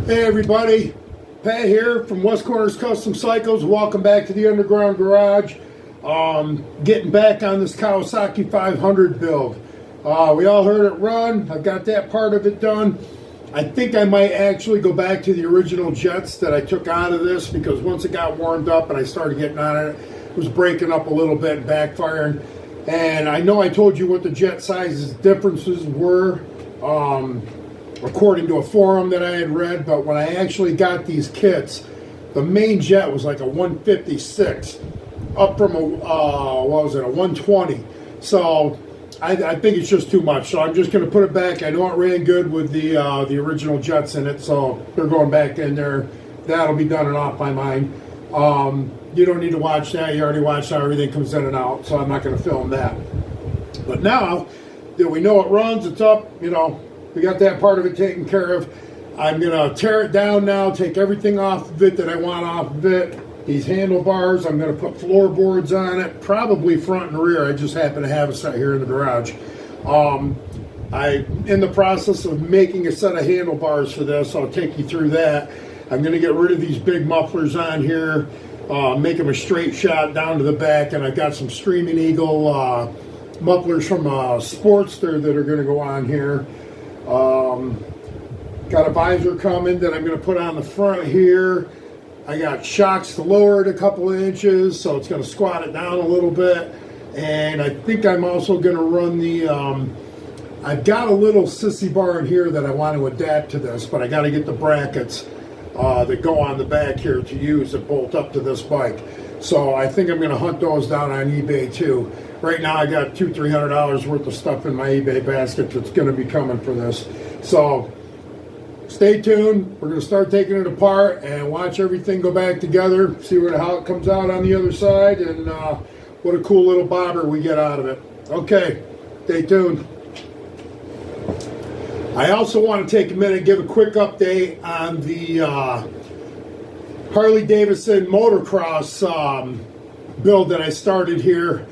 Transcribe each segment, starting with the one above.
Hey everybody, Pat here from West Corners Custom Cycles. Welcome back to the Underground Garage. Getting back on this Kawasaki 500 build. We all heard it run. I've got that part of it done. I think I might actually go back to the original jets that I took out of this, because once it got warmed up and I started getting on it, it was breaking up a little bit and backfiring. And I know I told you what the jet sizes differences were, according to a forum that I had read, but when I actually got these kits, the main jet was like a 156 up from a what was it, a 120. So I think it's just too much, so I'm just going to put it back. I know it ran good with the original jets in it, so they're going back in there. That'll be done and off my mind. You don't need to watch that. You already watched how everything comes in and out, so I'm not going to film that. But now that we know it runs, it's up, you know, we got that part of it taken care of. I'm going to tear it down now, take everything off of it that I want off of it. These handlebars, I'm going to put floorboards on it, probably front and rear. I just happen to have a set here in the garage. I'm in the process of making a set of handlebars for this. I'll take you through that. I'm going to get rid of these big mufflers on here, make them a straight shot down to the back, and I've got some Screaming Eagle mufflers from Sportster that are going to go on here. Got a visor coming that I'm going to put on the front here. I got shocks to lower it a couple of inches, so it's going to squat it down a little bit. And I think I'm also going to run the, I've got a little sissy bar in here that I want to adapt to this, but I got to get the brackets that go on the back here to use that bolt up to this bike. So I think I'm going to hunt those down on eBay too. Right now I got $200-300 worth of stuff in my eBay basket that's going to be coming for this. So stay tuned. We're going to start taking it apart and watch everything go back together, see how it comes out on the other side, and what a cool little bobber we get out of it. Okay, stay tuned. I also want to take a minute and give a quick update on the Harley Motocross build that I started here.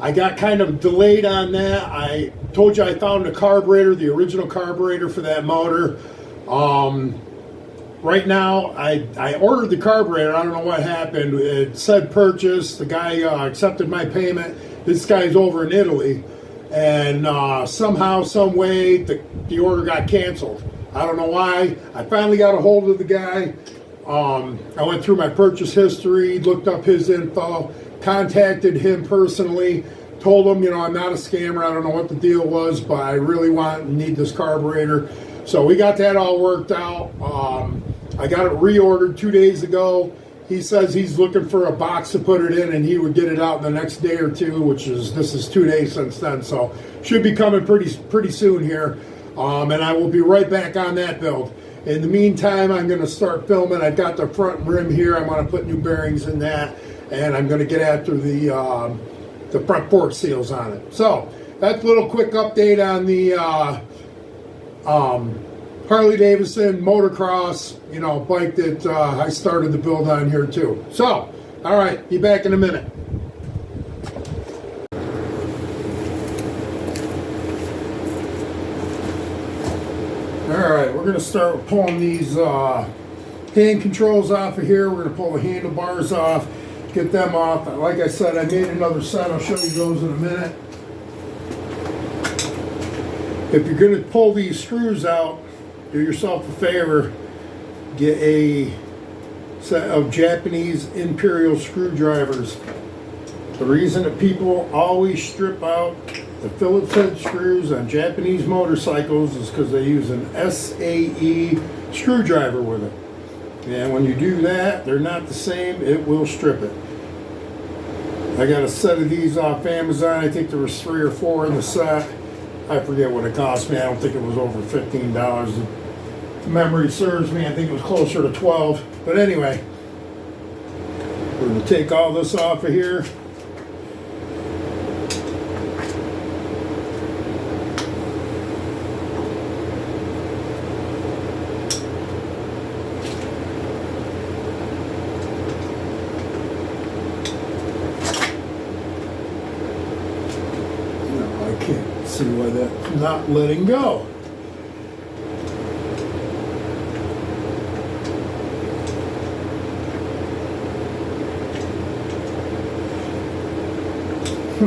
I got kind of delayed on that. I told you I found a carburetor, the original carburetor for that motor. Right now, I ordered the carburetor. I don't know what happened. It said purchase. The guy accepted my payment. This guy's over in Italy. And somehow, some way, the order got canceled. I don't know why. I finally got a hold of the guy. I went through my purchase history, looked up his info, contacted him personally, told him, you know, I'm not a scammer. I don't know what the deal was, but I really need this carburetor. So we got that all worked out. I got it reordered 2 days ago. He says he's looking for a box to put it in, and he would get it out in the next day or two, this is 2 days since then. So should be coming pretty soon here. And I will be right back on that build. In the meantime, I'm going to start filming. I've got the front rim here. I want to put new bearings in that, and I'm going to get after the front fork seals on it. So that's a little quick update on the Harley Motocross, you know, bike that I started the build on here too. So, all right, be back in a minute. All right, we're going to start pulling these hand controls off of here. We're going to pull the handlebars off, get them off. Like I said, I made another set. I'll show you those in a minute. If you're going to pull these screws out, do yourself a favor, get a set of Japanese Imperial screwdrivers. The reason that people always strip out the Phillips head screws on Japanese motorcycles is because they use an SAE screwdriver with it. And when you do that, they're not the same. It will strip it. I got a set of these off Amazon. I think there was 3 or 4 in the set. I forget what it cost me. I don't think it was over $15. If memory serves me, I think it was closer to 12. But anyway, we're going to take all this off of here. See why that's not letting go. Okay.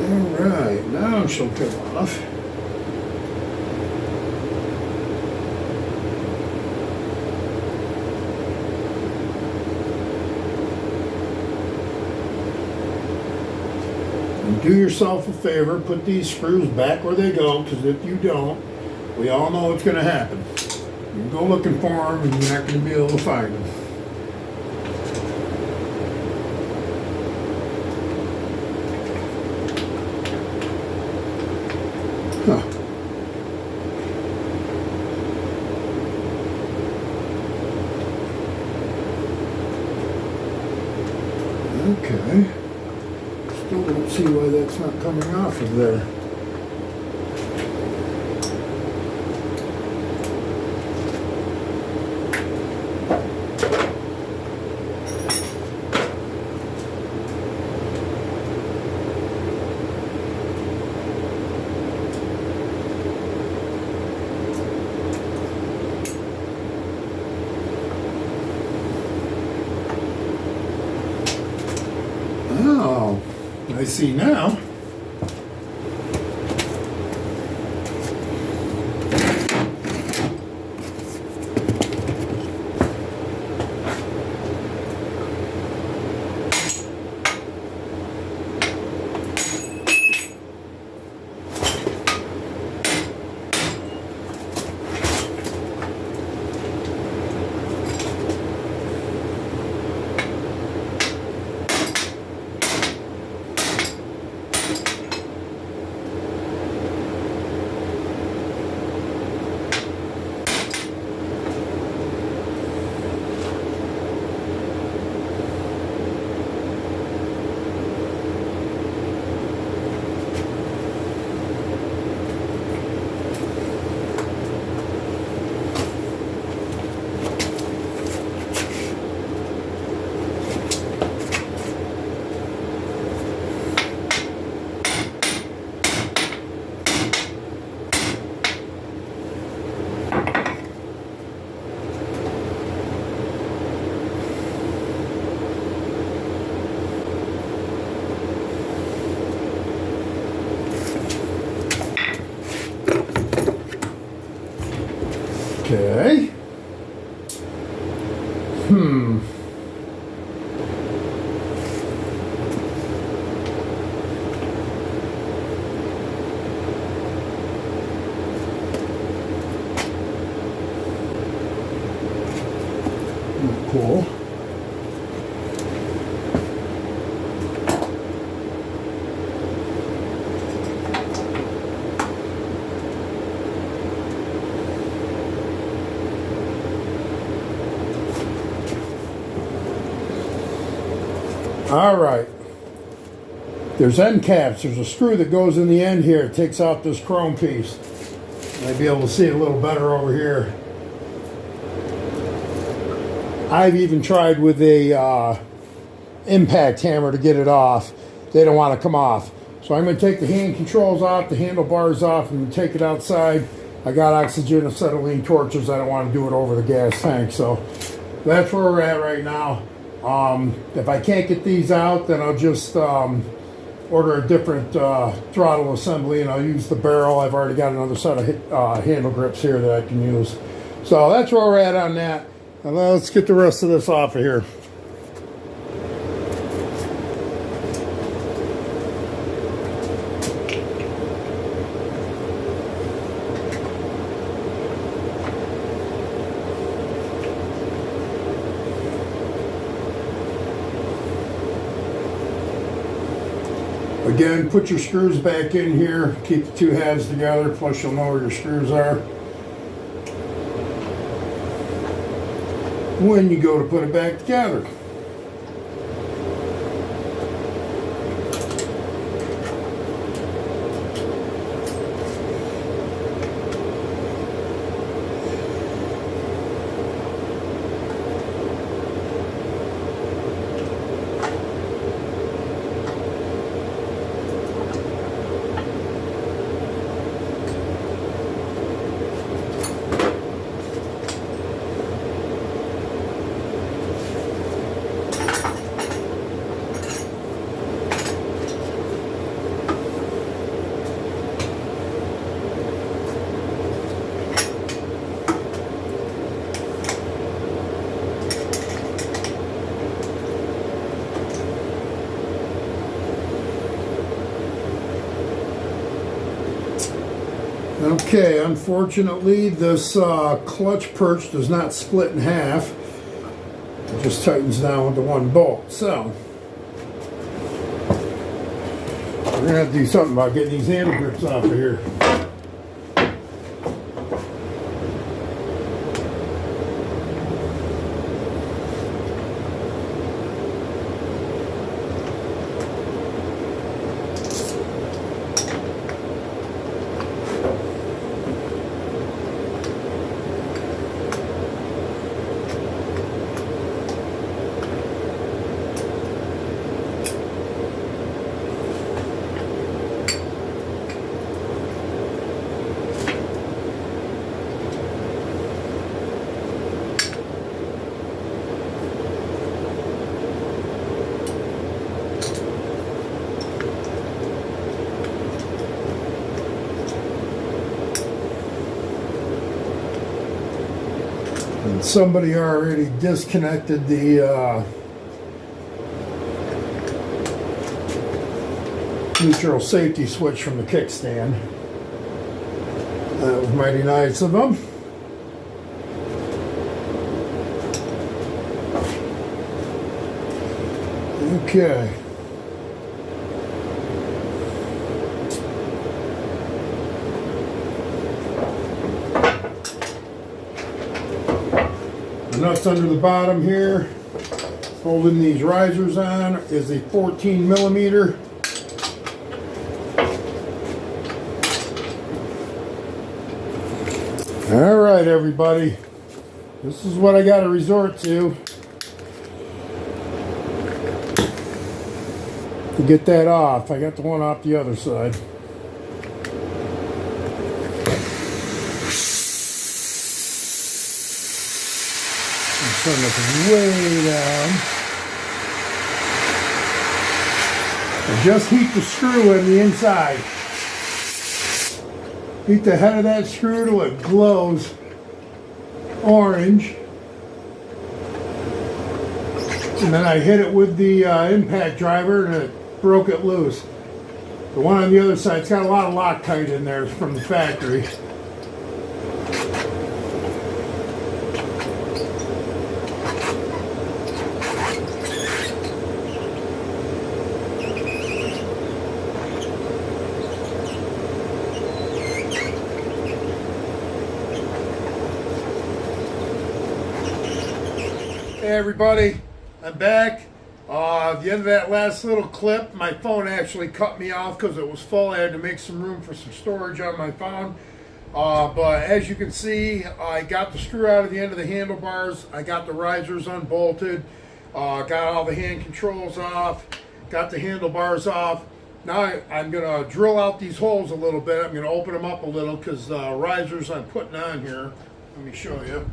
All right, now she'll come off. Do yourself a favor, put these screws back where they go, because if you don't, we all know what's going to happen. You go looking for them and you're not going to be able to find them. Huh. Okay. Still don't see why that's not coming off of there. Oh, I see now. Okay. Cool. All right. There's end caps. There's a screw that goes in the end here. It takes out this chrome piece. Might be able to see it a little better over here. I've even tried with a impact hammer to get it off. They don't want to come off. So I'm going to take the hand controls off, the handlebars off, and take it outside. I got oxygen acetylene torches. I don't want to do it over the gas tank. So that's where we're at right now. If I can't get these out, then I'll just order a different throttle assembly, and I'll use the barrel. I've already got another set of handle grips here that I can use. So that's where we're at on that. And let's get the rest of this off of here. Again, put your screws back in here. Keep the two halves together, plus you'll know where your screws are when you go to put it back together. Okay, unfortunately this clutch perch does not split in half. It just tightens down with the one bolt. So we're going to have to do something about getting these handle grips off of here. And somebody already disconnected the neutral safety switch from the kickstand. That was mighty nice of them. Okay. The nuts under the bottom here, holding these risers on, is a 14 millimeter. All right, everybody, this is what I got to resort to get that off. I got the one off the other side. Turn this way down. And just heat the screw in the inside. Heat the head of that screw till it glows orange. And then I hit it with the impact driver and it broke it loose. The one on the other side's got a lot of Loctite in there from the factory. Hey everybody, I'm back. At the end of that last little clip, my phone actually cut me off because it was full. I had to make some room for some storage on my phone. But as you can see, I got the screw out of the end of the handlebars. I got the risers unbolted. Got all the hand controls off. Got the handlebars off. Now I'm going to drill out these holes a little bit. I'm going to open them up a little because the risers I'm putting on here, let me show you,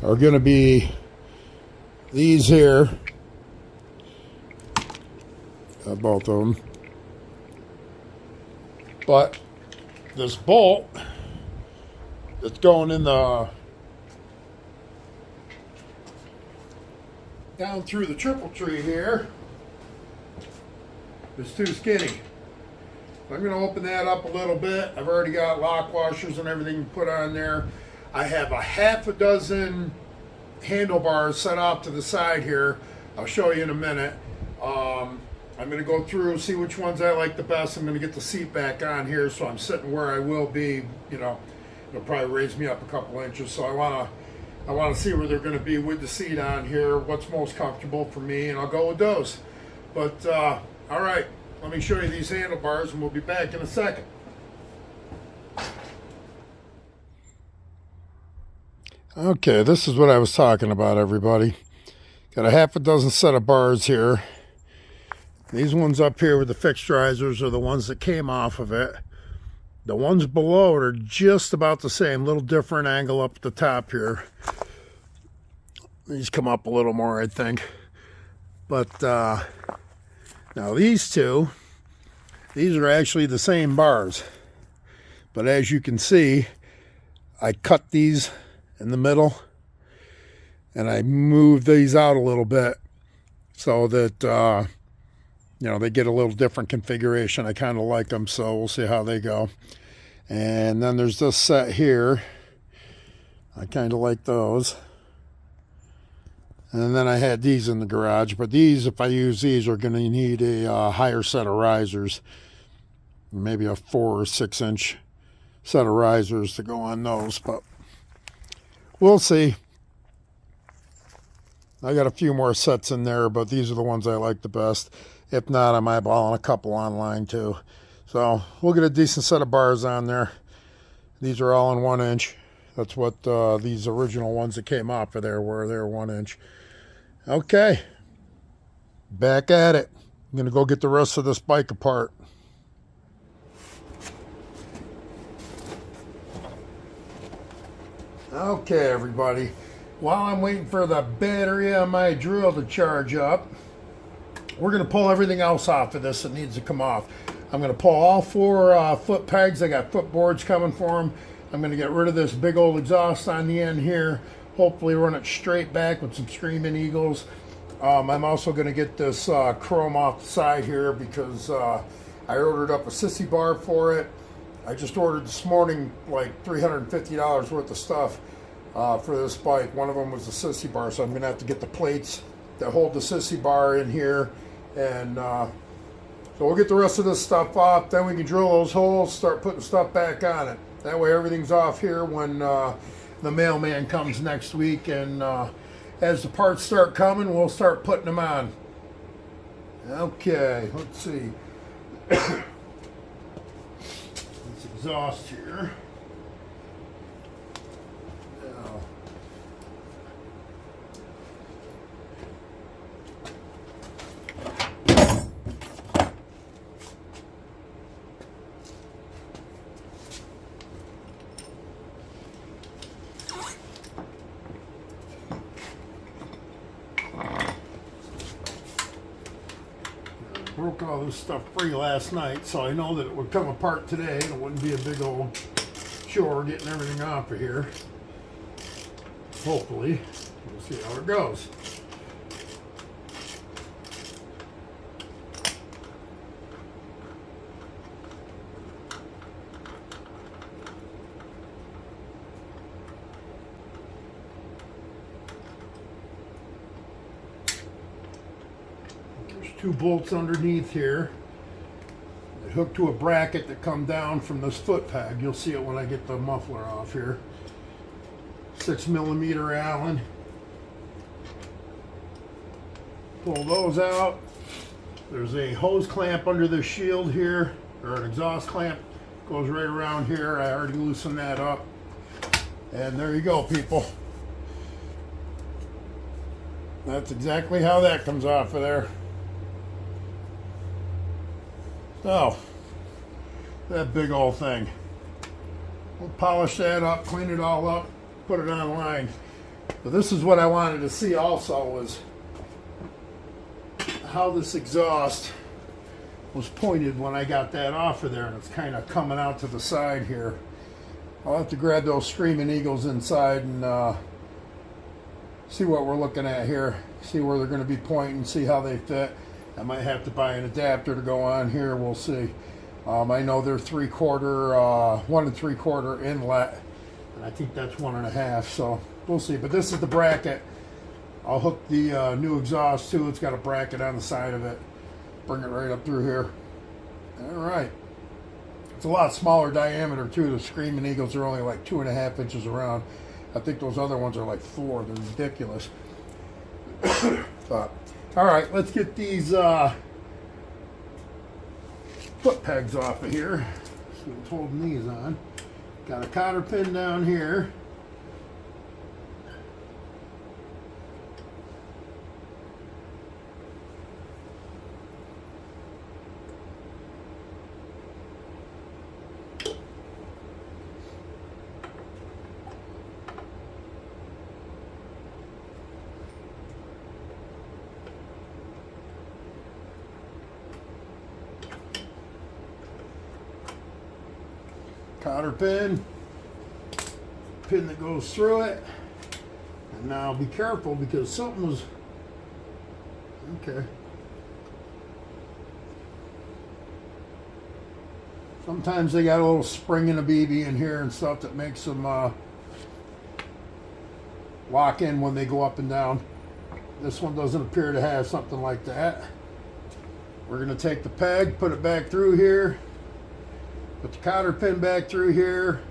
are going to be these here, both of them, but this bolt that's going in the down through the triple tree here is too skinny. I'm going to open that up a little bit. I've already got lock washers and everything put on there. I have a half a dozen handlebars set off to the side here. I'll show you in a minute. I'm going to go through and see which ones I like the best. I'm going to get the seat back on here so I'm sitting where I will be. You know, it'll probably raise me up a couple inches. So I want to see where they're going to be with the seat on here, what's most comfortable for me, and I'll go with those. But all right, let me show you these handlebars and we'll be back in a second. Okay, this is what I was talking about, everybody. Got a half a dozen set of bars here. These ones up here with the fixed risers are the ones that came off of it. The ones below it are just about the same, little different angle up at the top here. These come up a little more, I think. But now these two, these are actually the same bars. But as you can see, I cut these in the middle and I moved these out a little bit so that you know, they get a little different configuration. I kind of like them, so we'll see how they go. And then there's this set here. I kind of like those. And then I had these in the garage, but these, if I use these, are going to need a higher set of risers. Maybe a 4 or 6 inch set of risers to go on those, but we'll see. I got a few more sets in there, but these are the ones I like the best. If not, I'm eyeballing a couple online too. So we'll get a decent set of bars on there. These are all in 1 inch. That's what these original ones that came off of there were. They're 1 inch. Okay, back at it. I'm gonna go get the rest of this bike apart. Okay, everybody. While I'm waiting for the battery on my drill to charge up, we're gonna pull everything else off of this that needs to come off. I'm gonna pull all 4 foot pegs. I got foot boards coming for them. I'm gonna get rid of this big old exhaust on the end here. Hopefully run it straight back with some Screaming Eagles. I'm also going to get this chrome off the side here because I ordered up a sissy bar for it. I just ordered this morning like $350 worth of stuff for this bike. One of them was the sissy bar, so I'm going to have to get the plates that hold the sissy bar in here. And so we'll get the rest of this stuff off. Then we can drill those holes, start putting stuff back on it. That way everything's off here when the mailman comes next week, and as the parts start coming, we'll start putting them on. Okay, let's see. This exhaust here. Now, broke all this stuff free last night, so I know that it would come apart today and it wouldn't be a big old chore getting everything off of here. Hopefully. We'll see how it goes. There's 2 bolts underneath here. They hook to a bracket that come down from this foot peg. You'll see it when I get the muffler off here. 6mm Allen. Pull those out. There's a hose clamp under the shield here, or an exhaust clamp. Goes right around here. I already loosened that up. And there you go, people. That's exactly how that comes off of there. So, that big old thing. We'll polish that up, clean it all up, put it online. But this is what I wanted to see also, was how this exhaust was pointed when I got that off of there, and it's kind of coming out to the side here. I'll have to grab those Screaming Eagles inside and see what we're looking at here, see where they're going to be pointing, see how they fit. I might have to buy an adapter to go on here. We'll see. I know they're 1 3/4 inlet, and I think that's 1.5. So we'll see. But this is the bracket. I'll hook the new exhaust to. It's got a bracket on the side of it. Bring it right up through here. All right. It's a lot smaller diameter too. The Screaming Eagles are only like 2.5 inches around. I think those other ones are like 4. They're ridiculous. But all right, let's get these foot pegs off of here. See what's holding these on. Got a cotter pin down here. Cotter pin that goes through it. And now be careful because something was, okay. Sometimes they got a little spring and a BB in here and stuff that makes them lock in when they go up and down. This one doesn't appear to have something like that. We're going to take the peg, put it back through here, put the cotter pin back through here,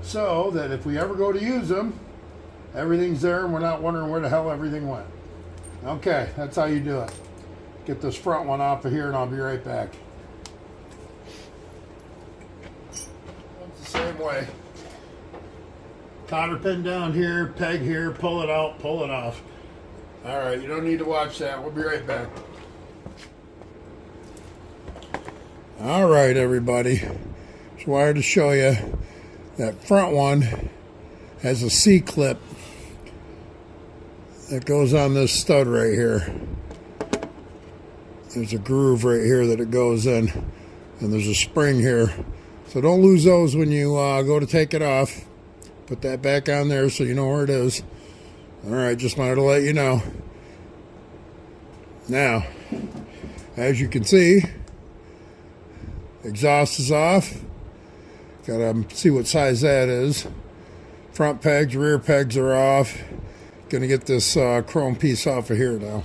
so that if we ever go to use them, everything's there and we're not wondering where the hell everything went. Okay, that's how you do it. Get this front one off of here and I'll be right back. It's the same way. Cotter pin down here, peg here, pull it out, pull it off. All right, you don't need to watch that. We'll be right back. All right, everybody. Just wanted to show you that front one has a C-clip that goes on this stud right here. There's a groove right here that it goes in, and there's a spring here. So don't lose those when you go to take it off. Put that back on there so you know where it is. All right, just wanted to let you know. Now, as you can see, exhaust is off. Gotta see what size that is. Front pegs, rear pegs are off. Gonna get this chrome piece off of here now.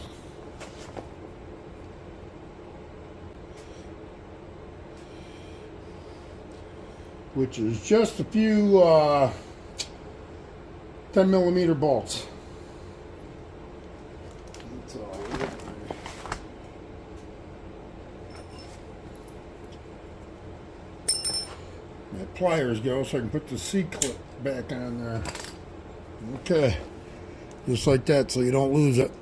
Which is just a few 10mm bolts. That's all. My pliers go so I can put the C-clip back on there. Okay, just like that so you don't lose it.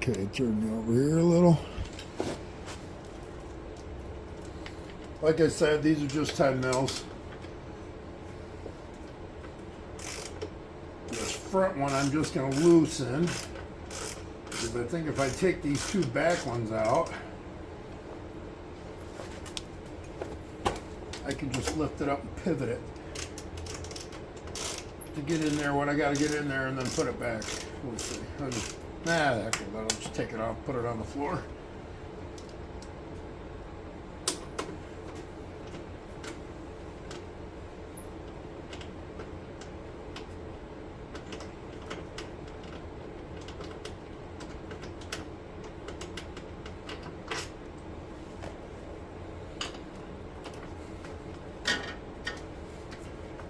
Okay, turn me over here a little. Like I said, these are just 10 mils. This front one I'm just going to loosen. Because I think if I take these two back ones out, I can just lift it up and pivot it to get in there what I got to get in there and then put it back. We'll see. Nah, that could, I'll just take it off, put it on the floor.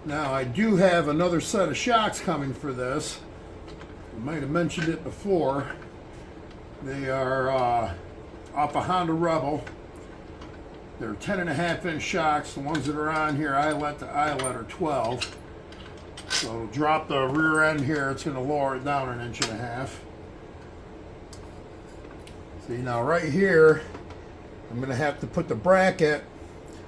Now I do have another set of shocks coming for this. I might have mentioned it before. They are off a Honda Rebel. They're 10.5-inch shocks. The ones that are on here, eyelet to eyelet, are 12. So it'll drop the rear end here. It's going to lower it down 1.5 inches. See, now right here, I'm going to have to put the bracket.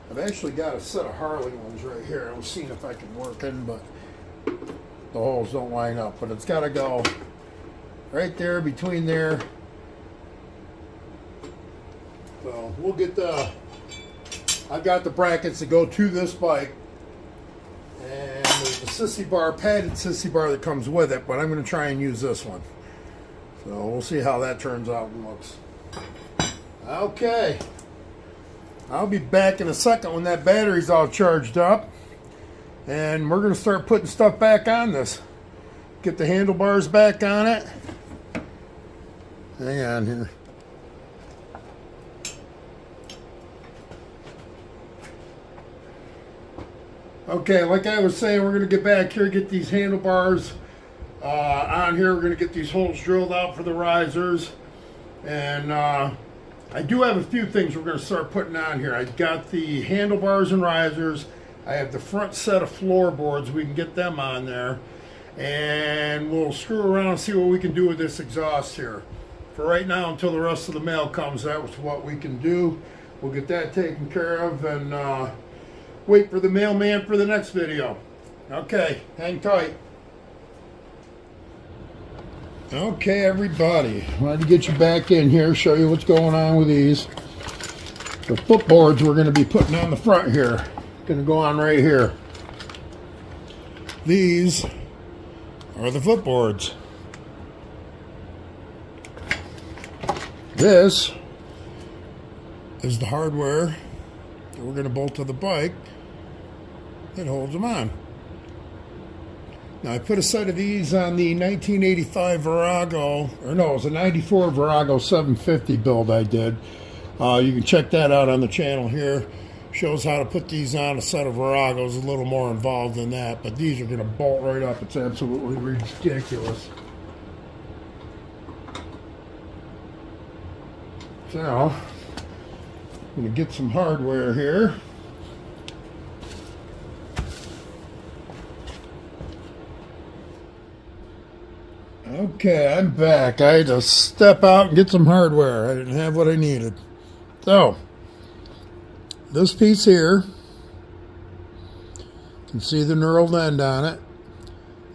I've actually got a set of Harley ones right here. I'm seeing if I can work in, but the holes don't line up. But it's got to go right there between there. So we'll get I've got the brackets that go to this bike. And there's the sissy bar, padded sissy bar that comes with it, but I'm going to try and use this one. So we'll see how that turns out and looks. Okay. I'll be back in a second when that battery's all charged up. And we're going to start putting stuff back on this. Get the handlebars back on it. Hang on here. Okay, like I was saying, we're going to get back here, get these handlebars on here. We're going to get these holes drilled out for the risers. And I do have a few things we're going to start putting on here. I got the handlebars and risers. I have the front set of floorboards. We can get them on there. And we'll screw around and see what we can do with this exhaust here. For right now, until the rest of the mail comes, that was what we can do. We'll get that taken care of and wait for the mailman for the next video. Okay, hang tight. Okay, everybody, wanted to get you back in here, show you what's going on with these. The footboards we're going to be putting on the front here. Going to go on right here. These are the footboards. This is the hardware that we're going to bolt to the bike that holds them on. Now, I put a set of these on the 1985 Virago, or no, it was a 94 Virago 750 build I did. You can check that out on the channel here. Shows how to put these on a set of Viragos. A little more involved than that, but these are going to bolt right up. It's absolutely ridiculous. So, I'm going to get some hardware here. Okay, I'm back. I had to step out and get some hardware. I didn't have what I needed. So, this piece here, you can see the knurled end on it.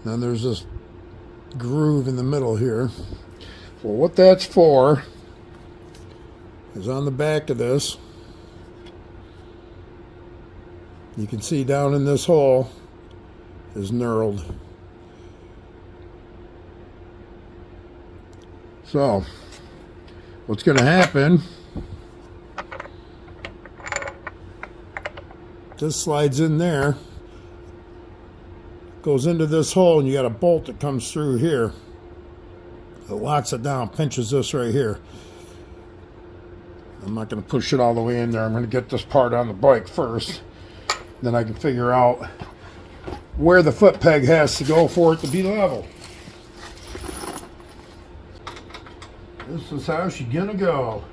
Then there's this groove in the middle here. Well, what that's for is on the back of this. You can see down in this hole is knurled. So, what's going to happen, this slides in there, goes into this hole, and you got a bolt that comes through here. It locks it down, pinches this right here. I'm not going to push it all the way in there. I'm going to get this part on the bike first. Then I can figure out where the foot peg has to go for it to be level. This is how she's gonna go.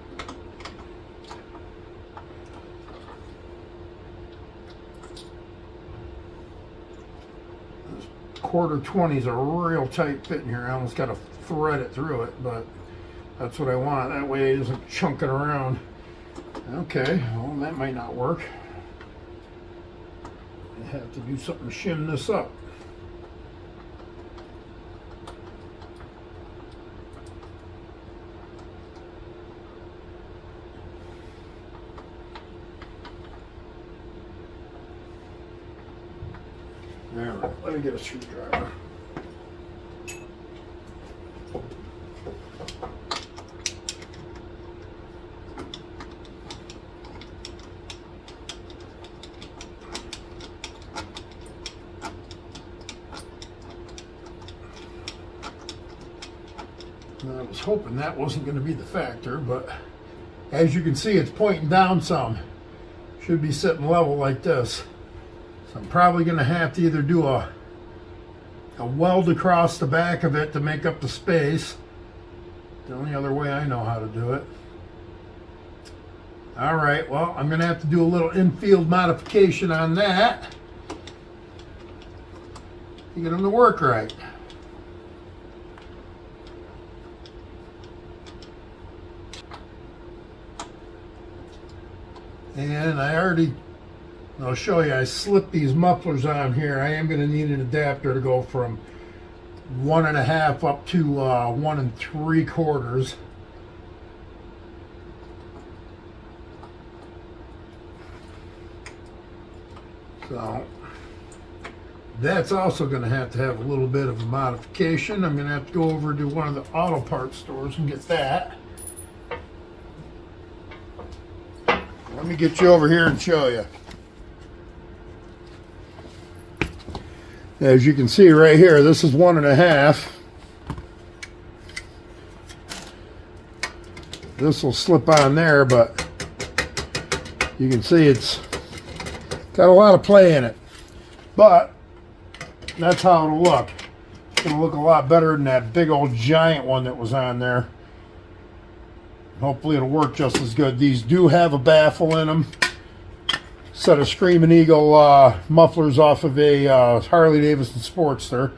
This quarter 20 is a real tight fit in here. I almost got to thread it through it, but that's what I want. That way it isn't chunking around. Okay, well, that might not work. I have to do something to shim this up. Alright, let me get a screwdriver. I was hoping that wasn't going to be the factor, but as you can see, it's pointing down some. Should be sitting level like this. So I'm probably going to have to either do a weld across the back of it to make up the space. The only other way I know how to do it. Alright, well, I'm going to have to do a little infield modification on that to get them to work right. And I'll show you, I slipped these mufflers on here. I am going to need an adapter to go from 1.5 up to 1 3/4. So that's also going to have a little bit of a modification. I'm going to have to go over to one of the auto parts stores and get that. Let me get you over here and show you. As you can see right here, this is 1.5. This will slip on there, but you can see it's got a lot of play in it. But that's how it'll look. It's going to look a lot better than that big old giant one that was on there. Hopefully it'll work just as good. These do have a baffle in them. Set of Screaming Eagle mufflers off of a Harley Davidson Sportster.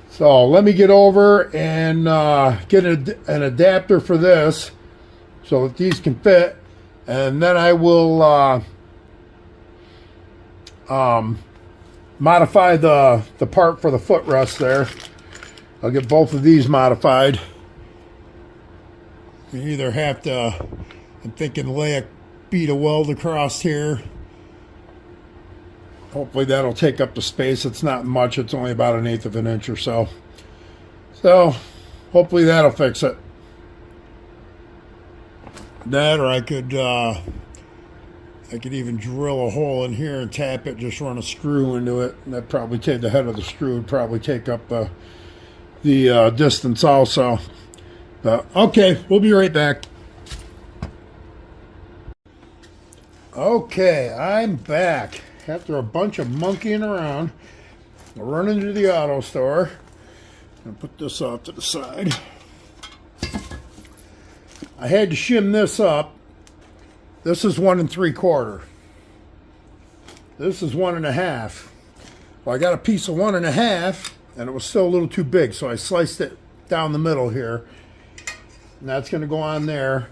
So let me get over and get an adapter for this so that these can fit. And then I will modify the part for the footrest there. I'll get both of these modified. You either have to, I'm thinking, lay a bead of weld across here Hopefully that'll take up the space. It's not much. It's only about 1/8 of an inch or so. So hopefully that'll fix it. That, or I could even drill a hole in here and tap it, just run a screw into it. And that probably take the head of the screw would probably take up the distance also. But okay, we'll be right back. Okay, I'm back after a bunch of monkeying around. I run into the auto store and put this off to the side. I had to shim this up. This is 1 3/4. This is 1 1/2. Well, I got a piece of 1 1/2, and it was still a little too big, so I sliced it down the middle here. And that's going to go on there.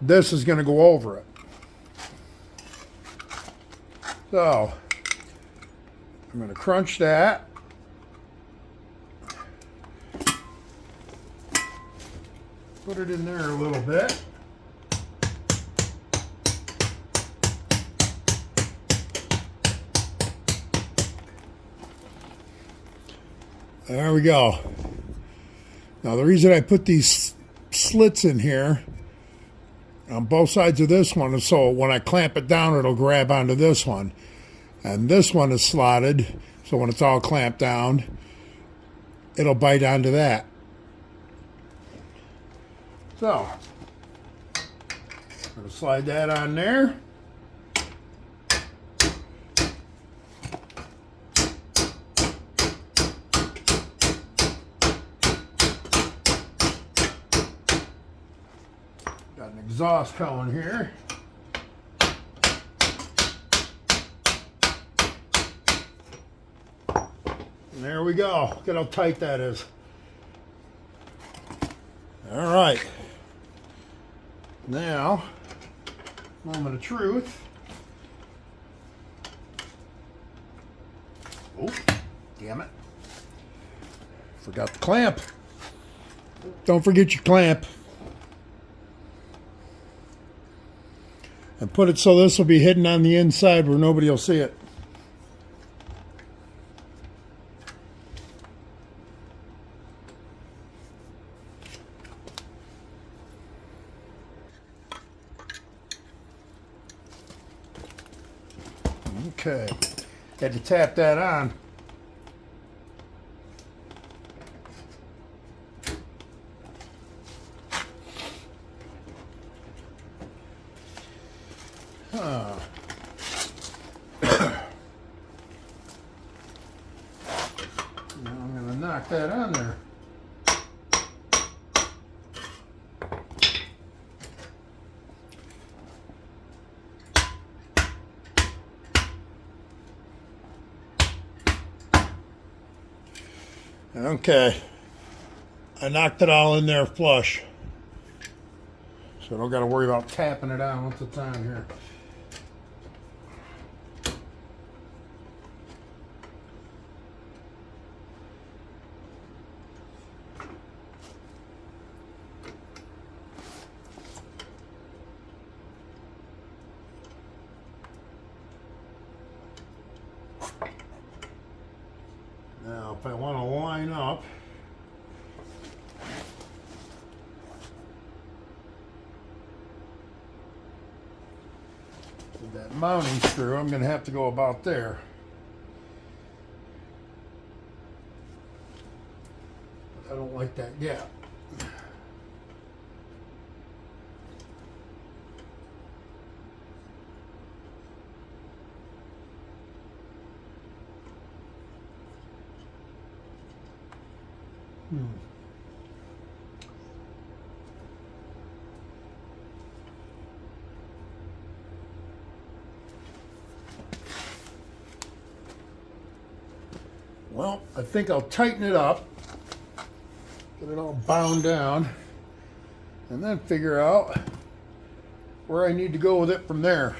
This is going to go over it. So, I'm going to crunch that. Put it in there a little bit. There we go. Now the reason I put these slits in here on both sides of this one is so when I clamp it down, it'll grab onto this one. And this one is slotted, so when it's all clamped down, it'll bite onto that. So, I'm going to slide that on there. Got an exhaust going here. And there we go. Look at how tight that is. All right. Now, moment of truth. Oh, damn it. Forgot the clamp. Don't forget your clamp. And put it so this will be hidden on the inside where nobody will see it. Okay, had to tap that on. Now I'm going to knock that on there. Okay, I knocked it all in there flush, so I don't got to worry about tapping it on once it's on here. Now, if I want to line up, with that mounting screw, I'm going to have to go about there. I don't like that gap. Well, I think I'll tighten it up, get it all bound down, and then figure out where I need to go with it from there.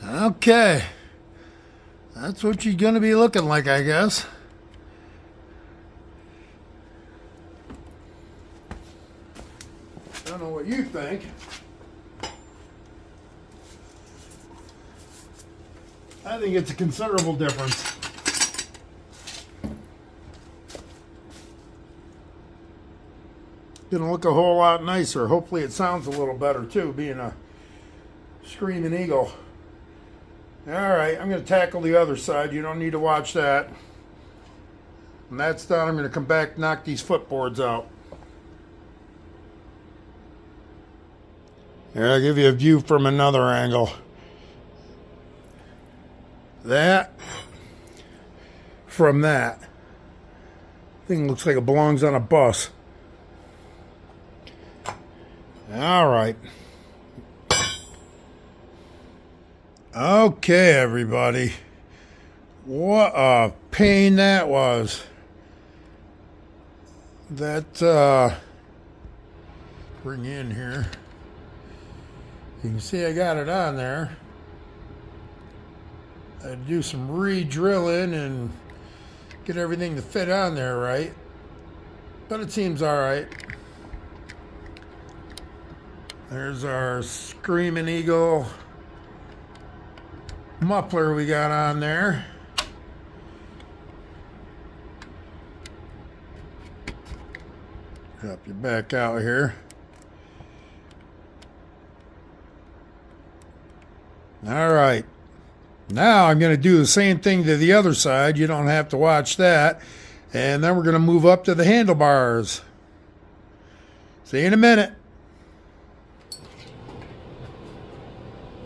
Okay. That's what you're going to be looking like, I guess. I don't know what you think. I think it's a considerable difference. Gonna look a whole lot nicer. Hopefully it sounds a little better too, being a Screaming Eagle. Alright, I'm gonna tackle the other side. You don't need to watch that. When that's done, I'm gonna come back and knock these footboards out. Here, I'll give you a view from another angle. That from that thing looks like it belongs on a bus. All right. Okay, everybody. What a pain that was. That bring in here. You can see I got it on there. I'd do some re-drilling and get everything to fit on there right. But it seems all right. There's our Screaming Eagle muffler we got on there. Drop you back out here. All right. Now I'm going to do the same thing to the other side. You don't have to watch that. And then we're going to move up to the handlebars. See you in a minute.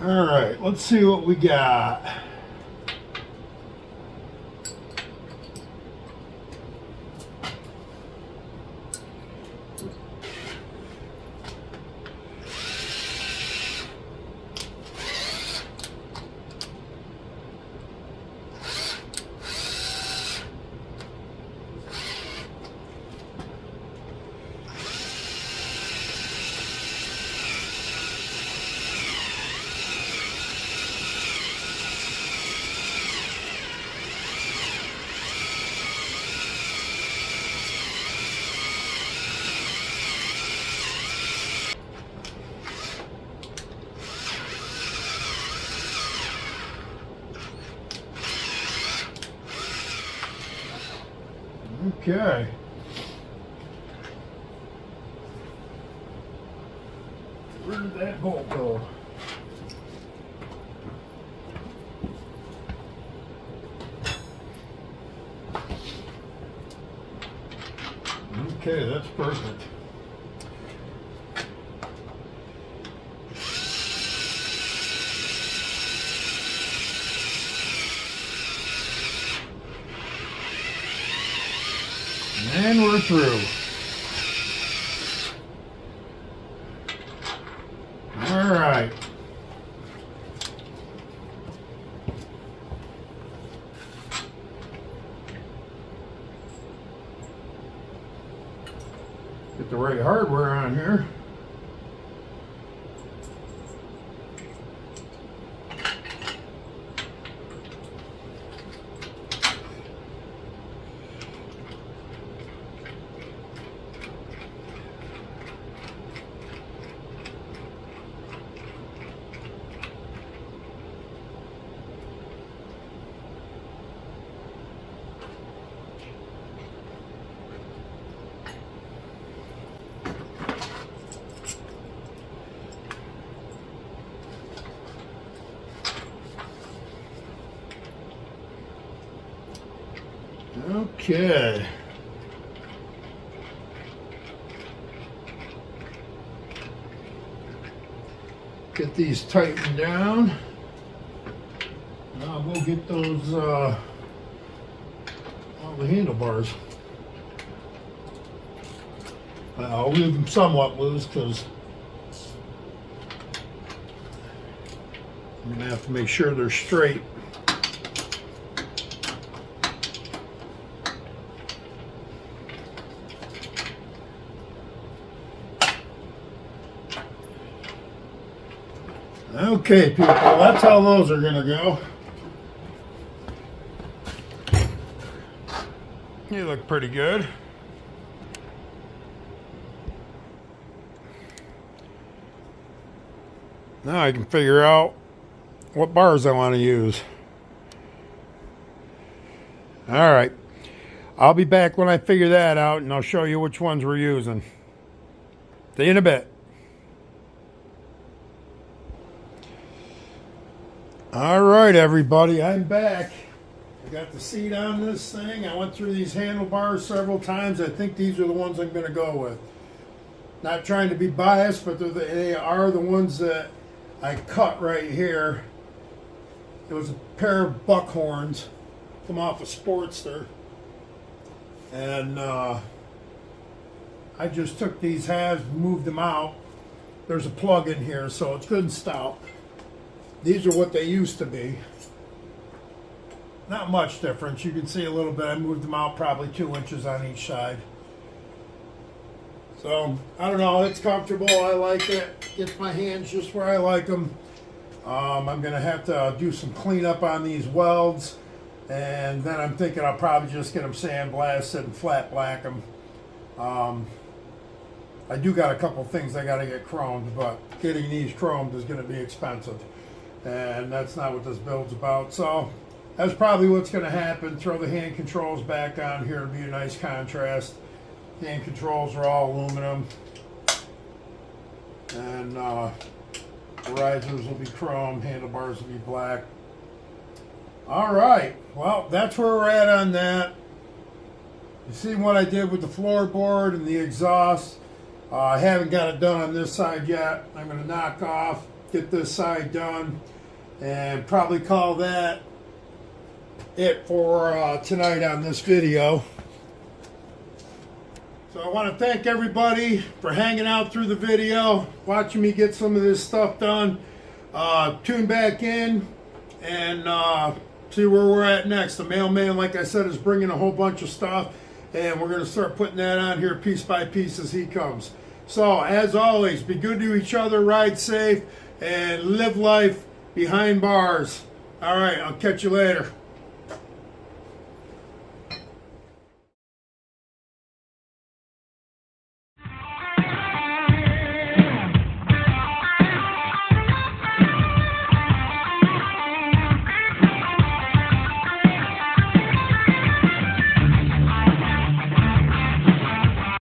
All right, let's see what we got. Okay. Where did that bolt go? Okay, that's perfect. And we're through. All right. Get the right hardware on here. Okay. Get these tightened down. Now we'll get those all the handlebars. I'll leave them somewhat loose because I'm gonna have to make sure they're straight. Okay, people, that's how those are gonna go. You look pretty good. Now I can figure out what bars I want to use. All right. I'll be back when I figure that out, and I'll show you which ones we're using. See you in a bit. All right, everybody, I'm back. I got the seat on this thing. I went through these handlebars several times. I think these are the ones I'm going to go with. Not trying to be biased, but they are the ones that I cut right here. It was a pair of buckhorns from off a Sportster. And I just took these halves, moved them out. There's a plug in here, so it's good and stout. These are what they used to be. Not much difference. You can see a little bit. I moved them out probably 2 inches on each side. So, I don't know. It's comfortable. I like it. Gets my hands just where I like them. I'm going to have to do some cleanup on these welds. And then I'm thinking I'll probably just get them sandblasted and flat black them. I do got a couple things I got to get chromed, but getting these chromed is going to be expensive. And that's not what this build's about. So that's probably what's going to happen. Throw the hand controls back on here to be a nice contrast. Hand controls are all aluminum. And risers will be chrome. Handlebars will be black. All right. Well, that's where we're at on that. You see what I did with the floorboard and the exhaust. I haven't got it done on this side yet. I'm going to knock off, get this side done, and probably call that it for tonight on this video. So I want to thank everybody for hanging out through the video, watching me get some of this stuff done. Tune back in and see where we're at next. The mailman, like I said, is bringing a whole bunch of stuff, and we're going to start putting that on here piece by piece as he comes. So, as always, be good to each other, ride safe, and live life behind bars. All right, I'll catch you later.